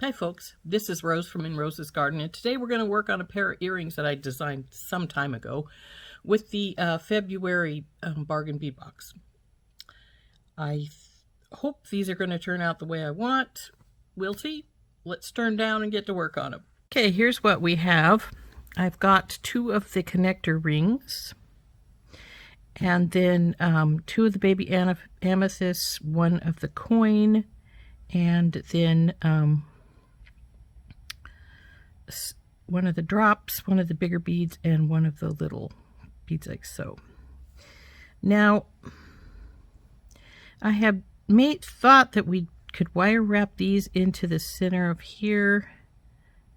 Hi folks, this is Rose from In Rose's Garden, and today we're going to work on a pair of earrings that I designed some time ago with the February bargain bead box. I hope these are going to turn out the way I want. We'll see. Let's turn down and get to work on them. Okay, here's what we have. I've got 2 of the connector rings, and then 2 of the baby amethysts, 1 of the coin, and then 1 of the drops, 1 of the bigger beads, and 1 of the little beads like so. Now, I have thought that we could wire wrap these into the center of here.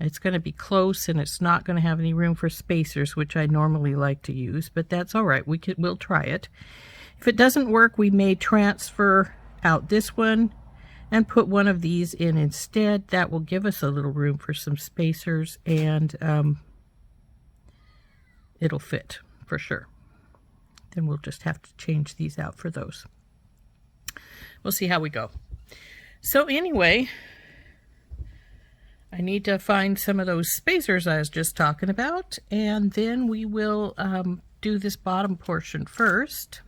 It's going to be close, and it's not going to have any room for spacers, which I normally like to use, but that's all right. We'll try it. If it doesn't work, we may transfer out this one and put 1 of these in instead. That will give us a little room for some spacers, and it'll fit for sure. Then we'll just have to change these out for those. We'll see how we go. So anyway, I need to find some of those spacers I was just talking about, and then we will do this bottom portion first.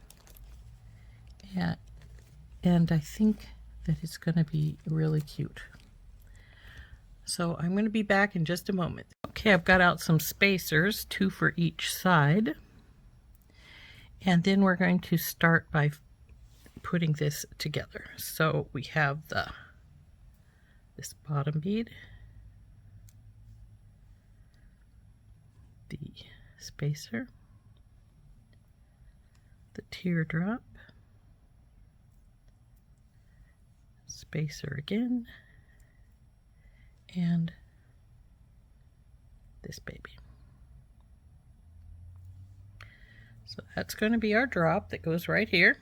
And I think that it's going to be really cute. So I'm going to be back in just a moment. Okay, I've got out some spacers, 2 for each side. And then we're going to start by putting this together. So we have this bottom bead, the spacer, the teardrop, spacer again, and this baby. So that's going to be our drop that goes right here.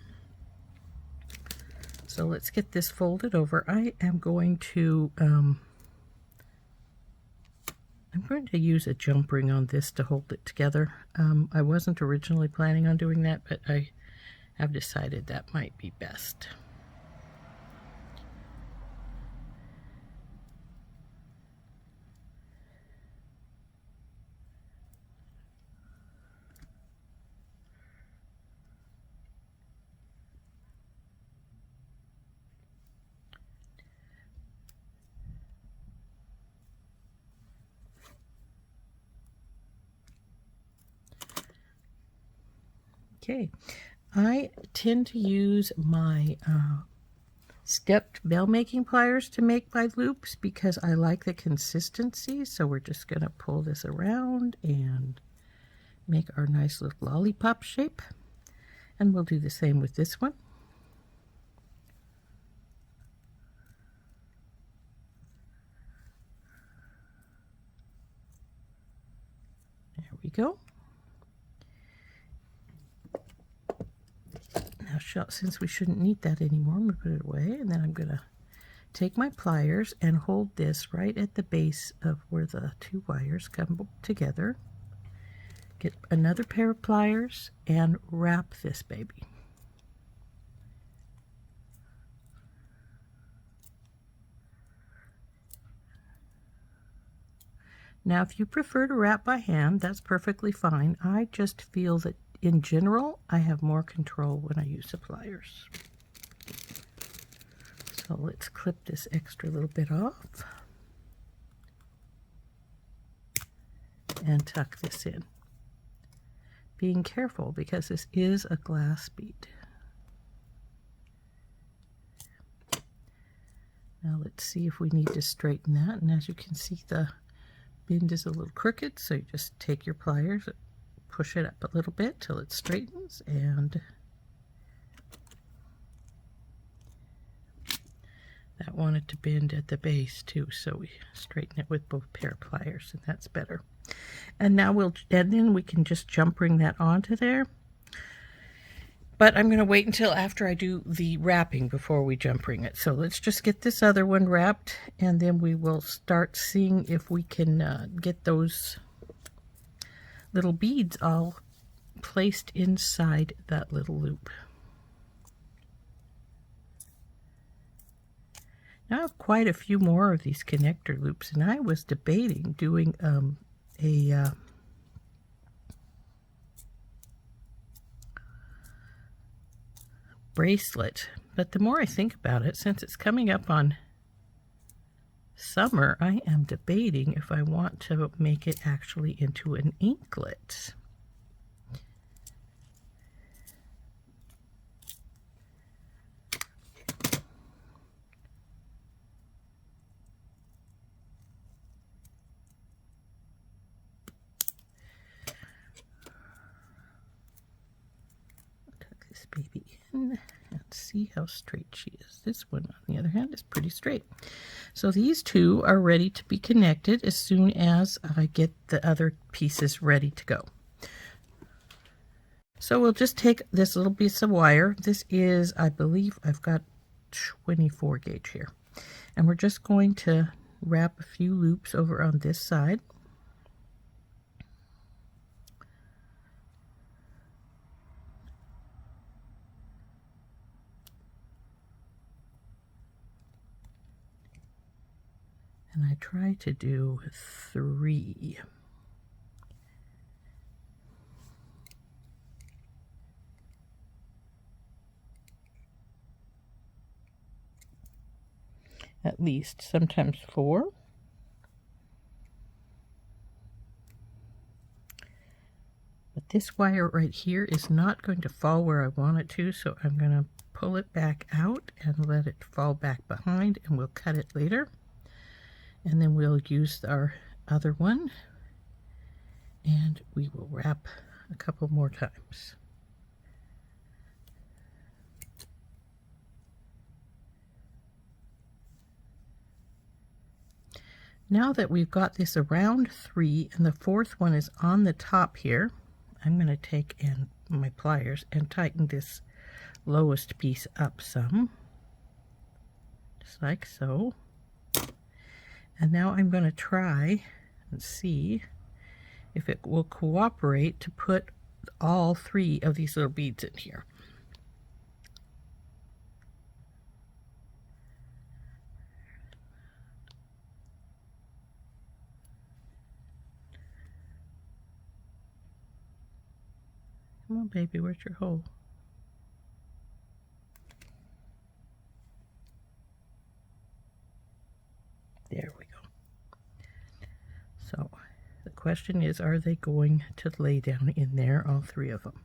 So let's get this folded over. I am going to use a jump ring on this to hold it together. I wasn't originally planning on doing that, but I have decided that might be best. Okay, I tend to use my stepped bell making pliers to make my loops because I like the consistency. So we're just going to pull this around and make our nice little lollipop shape. And we'll do the same with this one. There we go. Now, since we shouldn't need that anymore, I'm going to put it away, and then I'm going to take my pliers and hold this right at the base of where the 2 wires come together. Get another pair of pliers and wrap this baby. Now, if you prefer to wrap by hand, that's perfectly fine. I just feel that in general, I have more control when I use the pliers. So let's clip this extra little bit off and tuck this in. Being careful because this is a glass bead. Now let's see if we need to straighten that. And as you can see, the bend is a little crooked, so you just take your pliers, push it up a little bit till it straightens, and that wanted to bend at the base too, so we straighten it with both pair of pliers, and that's better. And now then we can just jump ring that onto there. But I'm going to wait until after I do the wrapping before we jump ring it. So let's just get this other one wrapped, and then we will start seeing if we can get those little beads all placed inside that little loop. Now I have quite a few more of these connector loops, and I was debating doing a bracelet, but the more I think about it, since it's coming up on summer, I am debating if I want to make it actually into an anklet. Tuck this baby in and see how straight she is. This one, on the other hand, is pretty straight. So these two are ready to be connected as soon as I get the other pieces ready to go. So we'll just take this little piece of wire. This is, I believe I've got 24 gauge here. And we're just going to wrap a few loops over on this side. And I try to do 3. At least, sometimes 4. But this wire right here is not going to fall where I want it to, so I'm going to pull it back out and let it fall back behind, and we'll cut it later. And then we'll use our other one, and we will wrap a couple more times. Now that we've got this around 3 and the 4th one is on the top here, I'm going to take my pliers and tighten this lowest piece up some, just like so. And now I'm going to try and see if it will cooperate to put all 3 of these little beads in here. Come on, baby, where's your hole? There we go. So the question is, are they going to lay down in there, all 3 of them?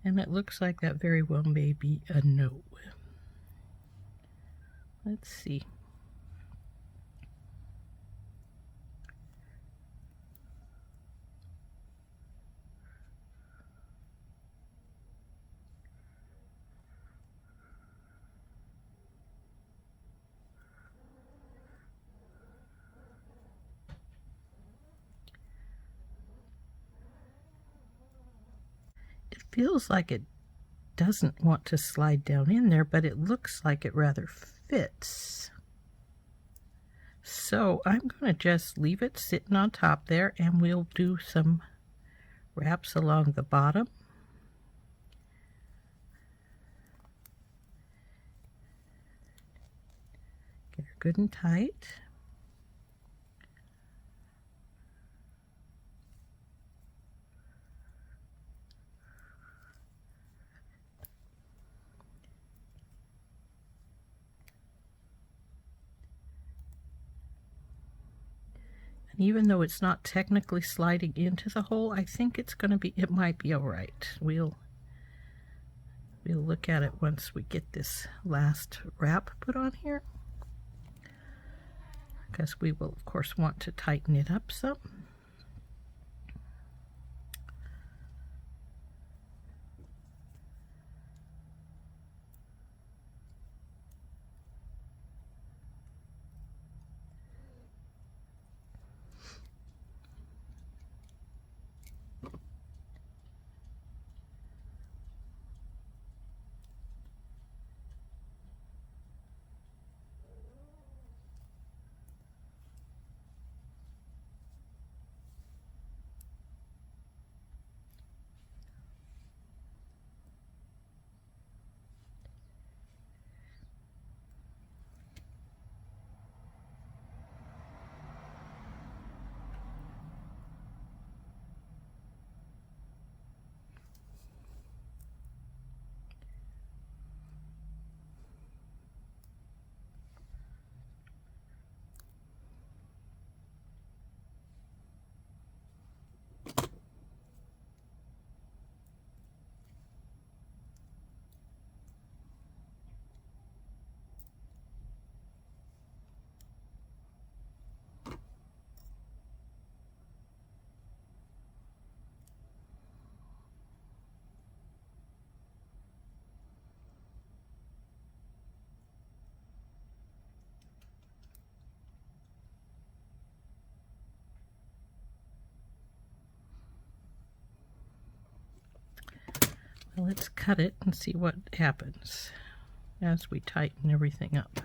And it looks like that very well may be a no. Let's see. It feels like it doesn't want to slide down in there, but it looks like it rather fits. So I'm going to just leave it sitting on top there, and we'll do some wraps along the bottom. Get her good and tight. And even though it's not technically sliding into the hole, I think it's going to be, it might be all right. We'll look at it once we get this last wrap put on here, because we will of course want to tighten it up some. Well, let's cut it and see what happens as we tighten everything up.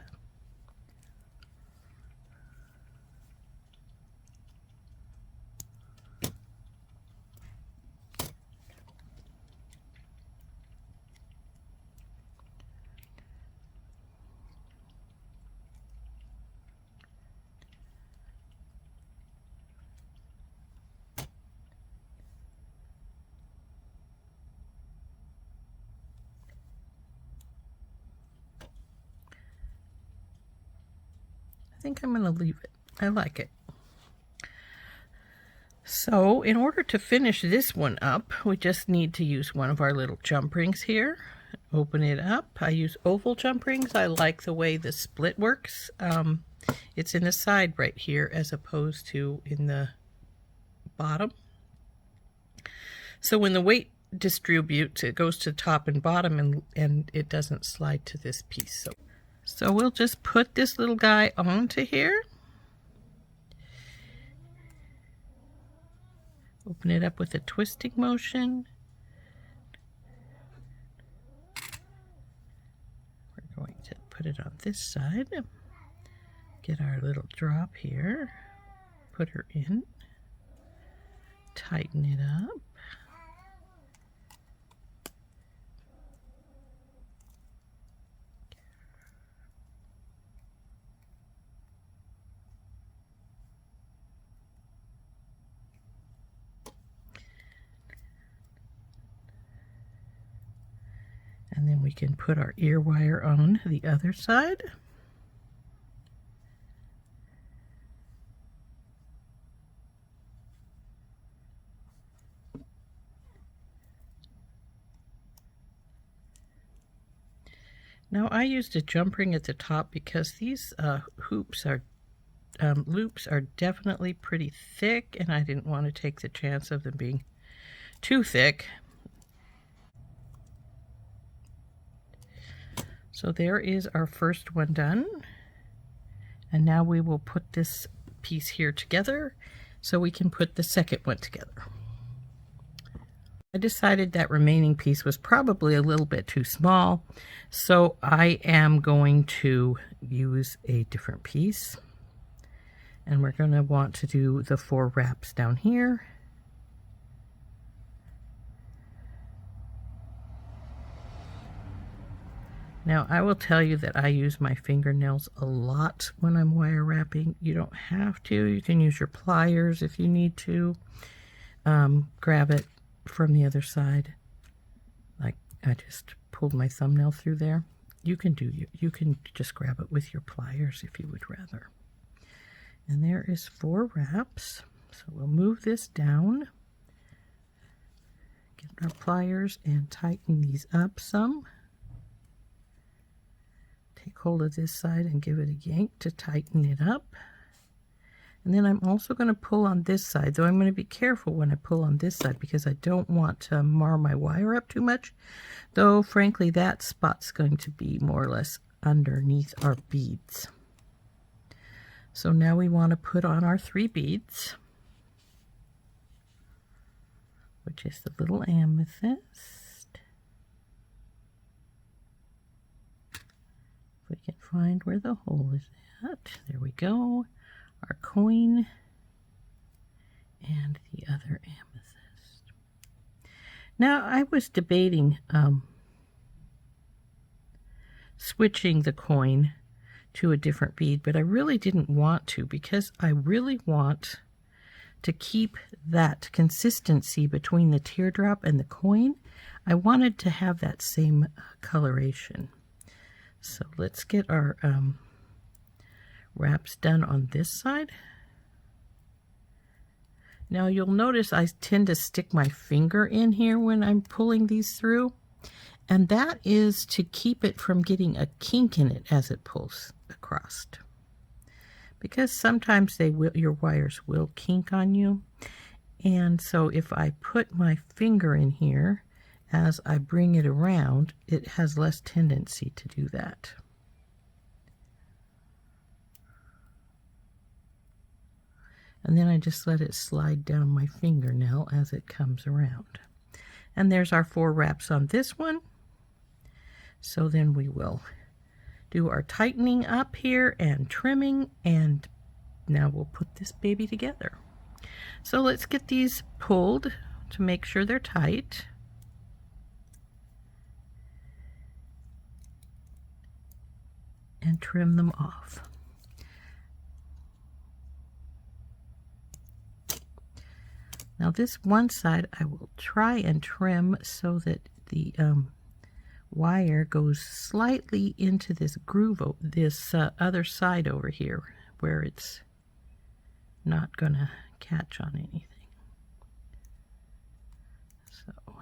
I think I'm going to leave it. I like it. So in order to finish this one up, we just need to use one of our little jump rings here. Open it up. I use oval jump rings. I like the way the split works. It's in the side right here as opposed to in the bottom. So when the weight distributes, it goes to top and bottom, and it doesn't slide to this piece. So we'll just put this little guy onto here. Open it up with a twisting motion. We're going to put it on this side. Get our little drop here. Put her in. Tighten it up. And then we can put our ear wire on the other side. Now I used a jump ring at the top because these loops are definitely pretty thick, and I didn't want to take the chance of them being too thick. So there is our first one done, and now we will put this piece here together so we can put the second one together. I decided that remaining piece was probably a little bit too small, so I am going to use a different piece, and we're going to want to do the 4 wraps down here. Now, I will tell you that I use my fingernails a lot when I'm wire wrapping. You don't have to. You can use your pliers if you need to. Grab it from the other side. Like I just pulled my thumbnail through there. You can just grab it with your pliers if you would rather. And there is 4 wraps. So we'll move this down. Get our pliers and tighten these up some. Take hold of this side and give it a yank to tighten it up. And then I'm also going to pull on this side, though I'm going to be careful when I pull on this side because I don't want to mar my wire up too much. Though, frankly, that spot's going to be more or less underneath our beads. So now we want to put on our 3 beads, which is the little amethyst. We can find where the hole is at. There we go. Our coin and the other amethyst. Now I was debating switching the coin to a different bead, but I really didn't want to because I really want to keep that consistency between the teardrop and the coin. I wanted to have that same coloration. So let's get our wraps done on this side. Now you'll notice I tend to stick my finger in here when I'm pulling these through, and that is to keep it from getting a kink in it as it pulls across. Because sometimes your wires will kink on you, and so if I put my finger in here as I bring it around, it has less tendency to do that. And then I just let it slide down my fingernail as it comes around. And there's our 4 wraps on this one. So then we will do our tightening up here and trimming, and now we'll put this baby together. So let's get these pulled to make sure they're tight. And trim them off. Now this one side I will try and trim so that the wire goes slightly into this groove, this other side over here, where it's not gonna catch on anything. So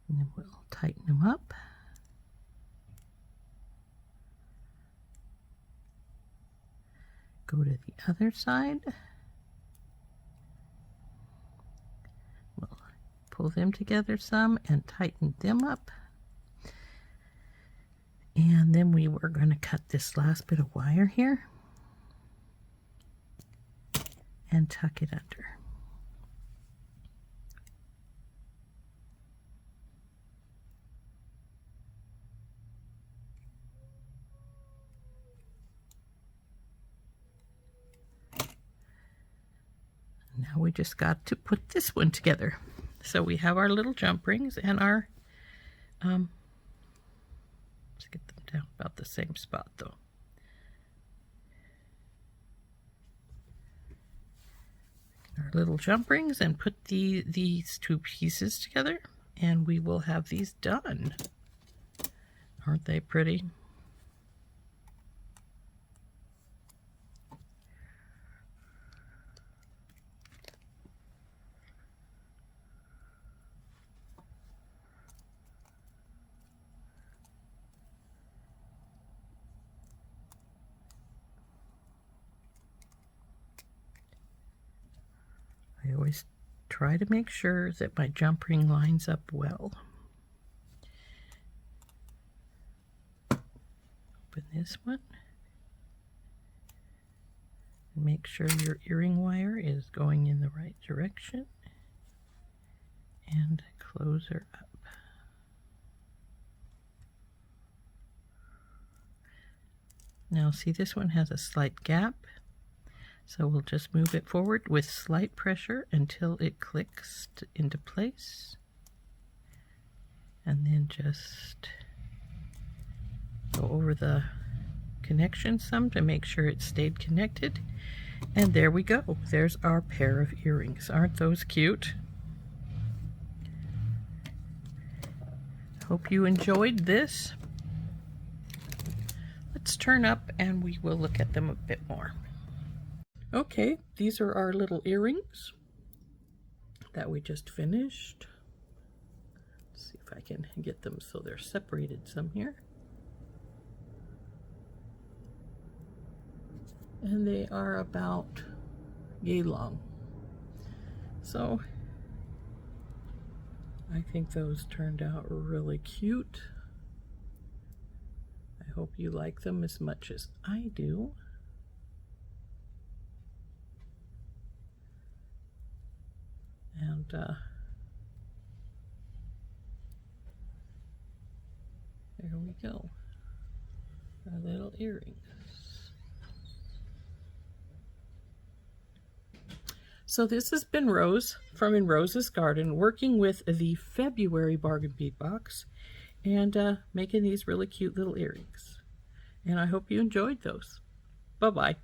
and then we'll tighten them up. Go to the other side. We'll pull them together some and tighten them up. And then we were going to cut this last bit of wire here and tuck it under. Now we just got to put this one together. So we have our little jump rings and our, let's get them down about the same spot though. Our little jump rings and put these 2 pieces together, and we will have these done. Aren't they pretty? I always try to make sure that my jump ring lines up well. Open this one. And make sure your earring wire is going in the right direction. And close her up. Now see, this one has a slight gap. So we'll just move it forward with slight pressure until it clicks into place. And then just go over the connection some to make sure it stayed connected. And there we go. There's our pair of earrings. Aren't those cute? Hope you enjoyed this. Let's turn up and we will look at them a bit more. Okay, these are our little earrings that we just finished. Let's see if I can get them so they're separated some here. And they are about yay long. So I think those turned out really cute. I hope you like them as much as I do. And there we go, our little earrings. So this has been Rose from In Rose's Garden, working with the February bargain bead box and making these really cute little earrings. And I hope you enjoyed those. Bye-bye.